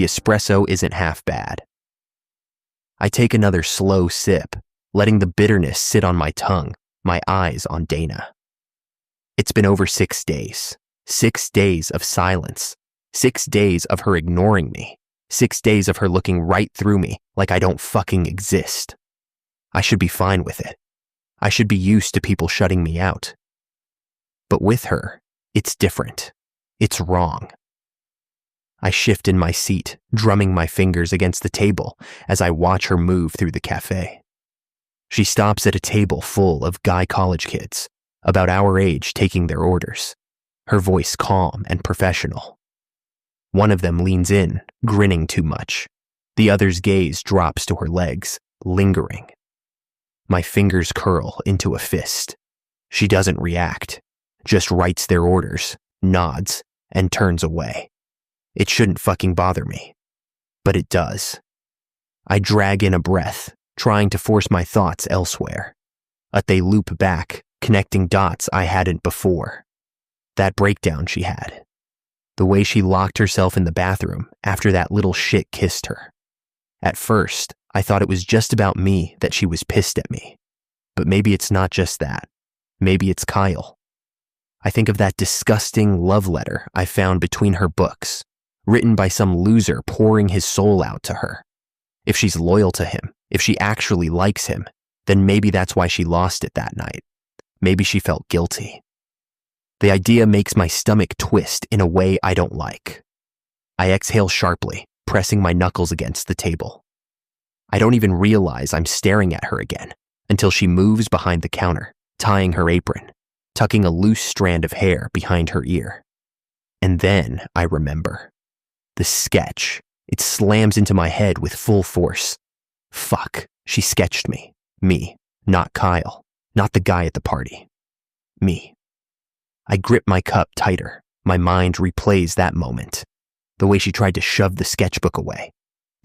the espresso isn't half bad. I take another slow sip, letting the bitterness sit on my tongue, my eyes on Dana. It's been over 6 days. 6 days of silence. 6 days of her ignoring me. 6 days of her looking right through me like I don't fucking exist. I should be fine with it. I should be used to people shutting me out. But with her, it's different. It's wrong. I shift in my seat, drumming my fingers against the table as I watch her move through the cafe. She stops at a table full of guy college kids, about our age, taking their orders, her voice calm and professional. One of them leans in, grinning too much. The other's gaze drops to her legs, lingering. My fingers curl into a fist. She doesn't react, just writes their orders, nods, and turns away. It shouldn't fucking bother me, but it does. I drag in a breath, trying to force my thoughts elsewhere. But they loop back, connecting dots I hadn't before. That breakdown she had. The way she locked herself in the bathroom after that little shit kissed her. At first, I thought it was just about me that she was pissed at me. But maybe it's not just that. Maybe it's Kyle. I think of that disgusting love letter I found between her books, written by some loser pouring his soul out to her. If she's loyal to him, if she actually likes him, then maybe that's why she lost it that night. Maybe she felt guilty. The idea makes my stomach twist in a way I don't like. I exhale sharply, pressing my knuckles against the table. I don't even realize I'm staring at her again until she moves behind the counter, tying her apron, tucking a loose strand of hair behind her ear. And then I remember. The sketch. It slams into my head with full force. Fuck, she sketched me. Me, not Kyle, not the guy at the party. Me. I grip my cup tighter. My mind replays that moment. The way she tried to shove the sketchbook away.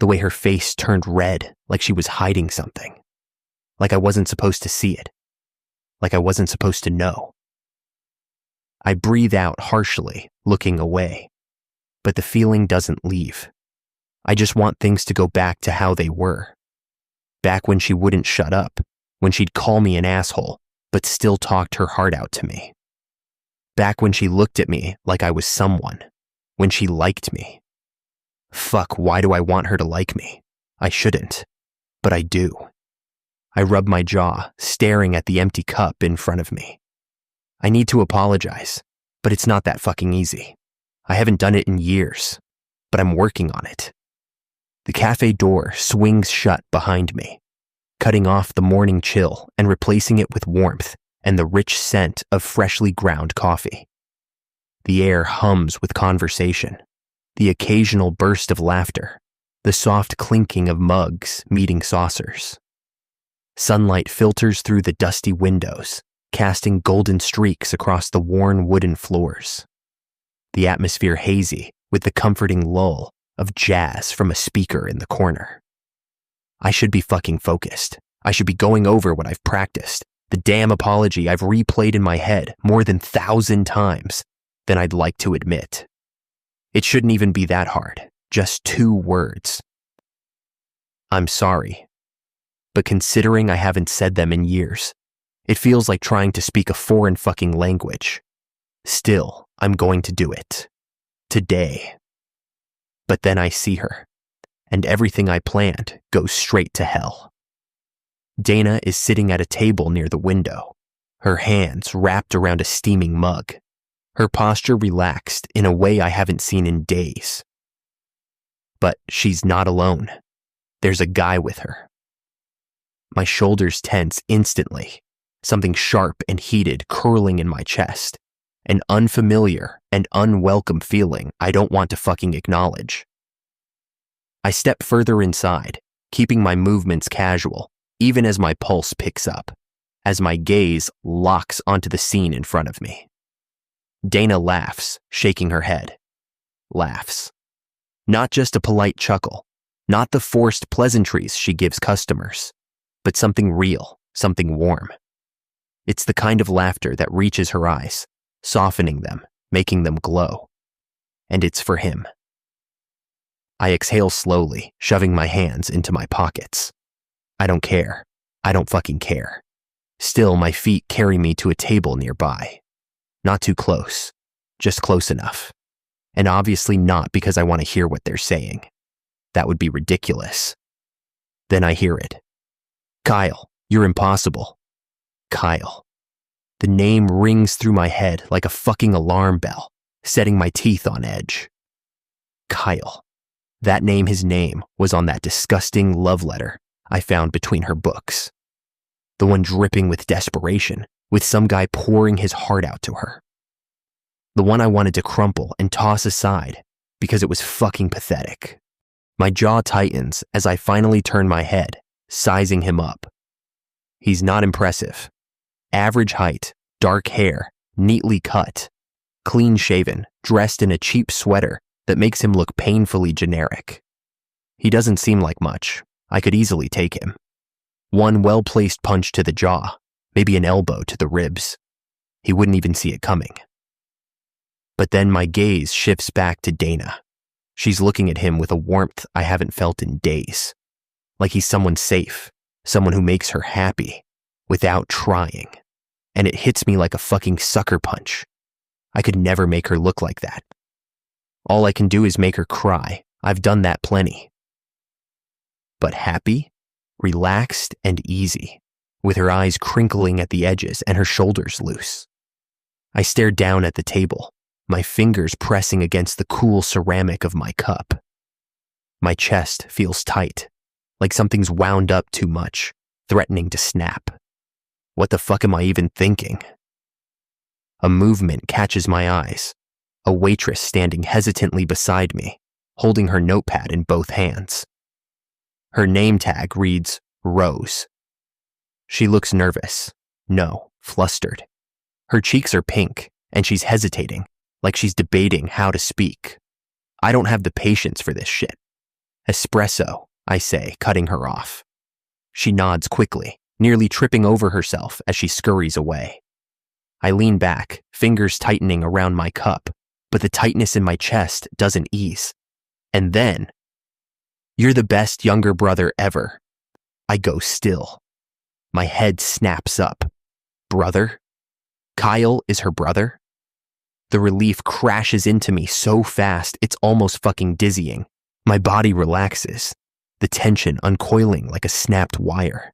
The way her face turned red, like she was hiding something. Like I wasn't supposed to see it. Like I wasn't supposed to know. I breathe out harshly, looking away. But the feeling doesn't leave. I just want things to go back to how they were. Back when she wouldn't shut up, when she'd call me an asshole, but still talked her heart out to me. Back when she looked at me like I was someone, when she liked me. Fuck, why do I want her to like me? I shouldn't, but I do. I rub my jaw, staring at the empty cup in front of me. I need to apologize, but it's not that fucking easy. I haven't done it in years, but I'm working on it. The cafe door swings shut behind me, cutting off the morning chill and replacing it with warmth and the rich scent of freshly ground coffee. The air hums with conversation, the occasional burst of laughter, the soft clinking of mugs meeting saucers. Sunlight filters through the dusty windows, casting golden streaks across the worn wooden floors. The atmosphere hazy with the comforting lull of jazz from a speaker in the corner. I should be fucking focused. I should be going over what I've practiced, the damn apology I've replayed in my head more than 1,000 times than I'd like to admit. It shouldn't even be that hard, just 2 words. I'm sorry. But considering I haven't said them in years, it feels like trying to speak a foreign fucking language. Still, I'm going to do it. Today. But then I see her, and everything I planned goes straight to hell. Dana is sitting at a table near the window, her hands wrapped around a steaming mug, her posture relaxed in a way I haven't seen in days. But she's not alone. There's a guy with her. My shoulders tense instantly, something sharp and heated curling in my chest. An unfamiliar and unwelcome feeling I don't want to fucking acknowledge. I step further inside, keeping my movements casual, even as my pulse picks up, as my gaze locks onto the scene in front of me. Dana laughs, shaking her head. Laughs. Not just a polite chuckle, not the forced pleasantries she gives customers, but something real, something warm. It's the kind of laughter that reaches her eyes, softening them, making them glow. And it's for him. I exhale slowly, shoving my hands into my pockets. I don't care. I don't fucking care. Still, my feet carry me to a table nearby. Not too close, just close enough. And obviously not because I want to hear what they're saying. That would be ridiculous. Then I hear it. Kyle, you're impossible. Kyle. The name rings through my head like a fucking alarm bell, setting my teeth on edge. Kyle. That name, his name, was on that disgusting love letter I found between her books. The one dripping with desperation, with some guy pouring his heart out to her. The one I wanted to crumple and toss aside because it was fucking pathetic. My jaw tightens as I finally turn my head, sizing him up. He's not impressive. Average height, dark hair, neatly cut, clean shaven, dressed in a cheap sweater that makes him look painfully generic. He doesn't seem like much. I could easily take him. One well-placed punch to the jaw, maybe an elbow to the ribs. He wouldn't even see it coming. But then my gaze shifts back to Dana. She's looking at him with a warmth I haven't felt in days. Like he's someone safe, someone who makes her happy, without trying. And it hits me like a fucking sucker punch. I could never make her look like that. All I can do is make her cry. I've done that plenty. But happy, relaxed, and easy, with her eyes crinkling at the edges and her shoulders loose. I stare down at the table, my fingers pressing against the cool ceramic of my cup. My chest feels tight, like something's wound up too much, threatening to snap. What the fuck am I even thinking? A movement catches my eyes, a waitress standing hesitantly beside me, holding her notepad in both hands. Her name tag reads Rose. She looks nervous, no, flustered. Her cheeks are pink, and she's hesitating, like she's debating how to speak. I don't have the patience for this shit. Espresso, I say, cutting her off. She nods quickly, nearly tripping over herself as she scurries away. I lean back, fingers tightening around my cup, but the tightness in my chest doesn't ease. And then, "You're the best younger brother ever." I go still. My head snaps up. Brother? Kyle is her brother? The relief crashes into me so fast it's almost fucking dizzying. My body relaxes, the tension uncoiling like a snapped wire.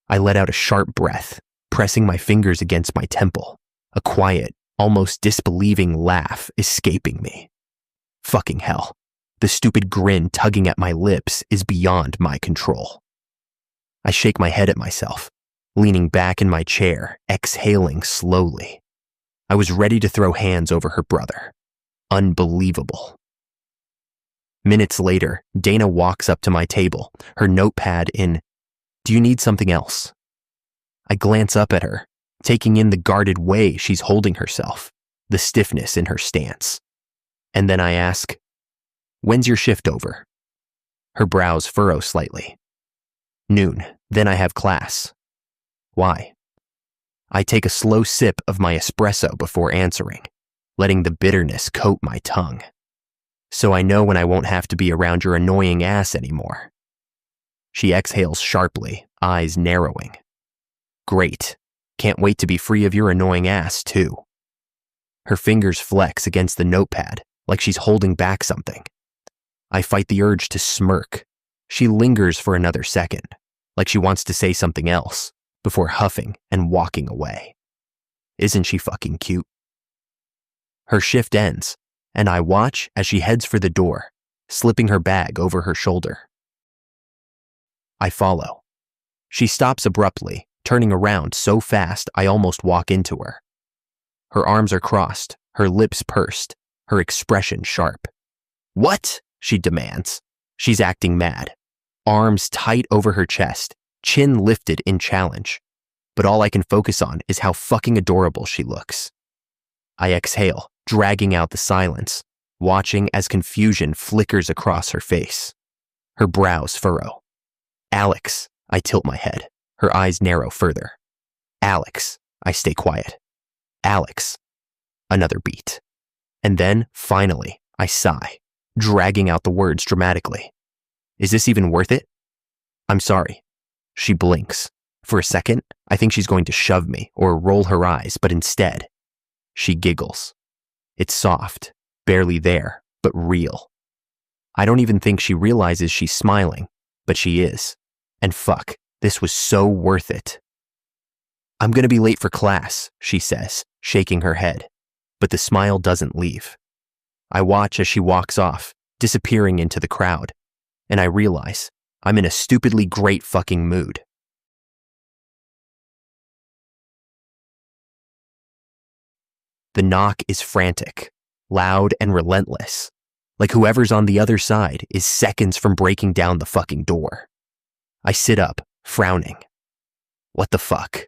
I let out a sharp breath, pressing my fingers against my temple, a quiet, almost disbelieving laugh escaping me. Fucking hell. The stupid grin tugging at my lips is beyond my control. I shake my head at myself, leaning back in my chair, exhaling slowly. I was ready to throw hands over her brother. Unbelievable. Minutes later, Dana walks up to my table, her notepad in, "Do you need something else?" I glance up at her, taking in the guarded way she's holding herself, the stiffness in her stance. And then I ask, "When's your shift over?" Her brows furrow slightly. "Noon, then I have class." "Why?" I take a slow sip of my espresso before answering, letting the bitterness coat my tongue. "So I know when I won't have to be around your annoying ass anymore." She exhales sharply, eyes narrowing. "Great. Can't wait to be free of your annoying ass, too." Her fingers flex against the notepad like she's holding back something. I fight the urge to smirk. She lingers for another second, like she wants to say something else, before huffing and walking away. Isn't she fucking cute? Her shift ends, and I watch as she heads for the door, slipping her bag over her shoulder. I follow. She stops abruptly, turning around so fast I almost walk into her. Her arms are crossed, her lips pursed, her expression sharp. "What?" she demands. She's acting mad. Arms tight over her chest, chin lifted in challenge. But all I can focus on is how fucking adorable she looks. I exhale, dragging out the silence, watching as confusion flickers across her face. Her brows furrow. "Alex," I tilt my head. Her eyes narrow further. "Alex," I stay quiet. "Alex." Another beat. And then, finally, I sigh. dragging out the words dramatically. Is this even worth it? I'm sorry. She blinks. For a second, I think she's going to shove me or roll her eyes, but instead, she giggles. It's soft, barely there, but real. I don't even think she realizes she's smiling, but she is. And fuck, this was so worth it. I'm gonna be late for class, she says, shaking her head, but the smile doesn't leave. I watch as she walks off, disappearing into the crowd, and I realize I'm in a stupidly great fucking mood. The knock is frantic, loud and relentless, like whoever's on the other side is seconds from breaking down the fucking door. I sit up, frowning. What the fuck?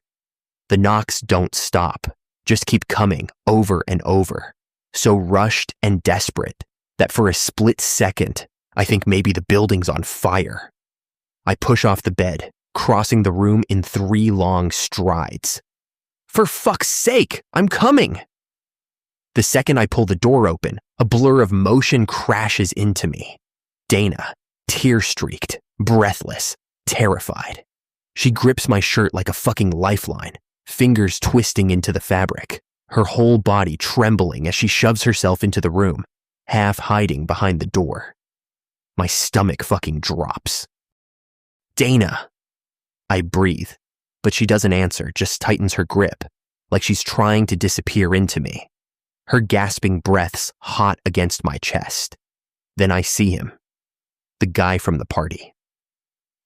The knocks don't stop, just keep coming over and over, so rushed and desperate that for a split second, I think maybe the building's on fire. I push off the bed, crossing the room in 3 long strides. For fuck's sake, I'm coming! The second I pull the door open, a blur of motion crashes into me. Dana, tear-streaked, breathless, terrified. She grips my shirt like a fucking lifeline, fingers twisting into the fabric, her whole body trembling as she shoves herself into the room, half hiding behind the door. My stomach fucking drops. Dana! I breathe, but she doesn't answer, just tightens her grip, like she's trying to disappear into me. Her gasping breaths hot against my chest. Then I see him, the guy from the party.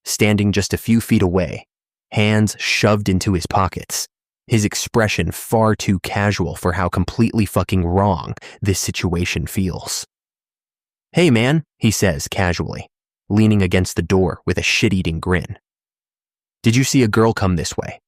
Standing just a few feet away, hands shoved into his pockets, his expression far too casual for how completely fucking wrong this situation feels. Hey man, he says casually, leaning against the door with a shit-eating grin. Did you see a girl come this way?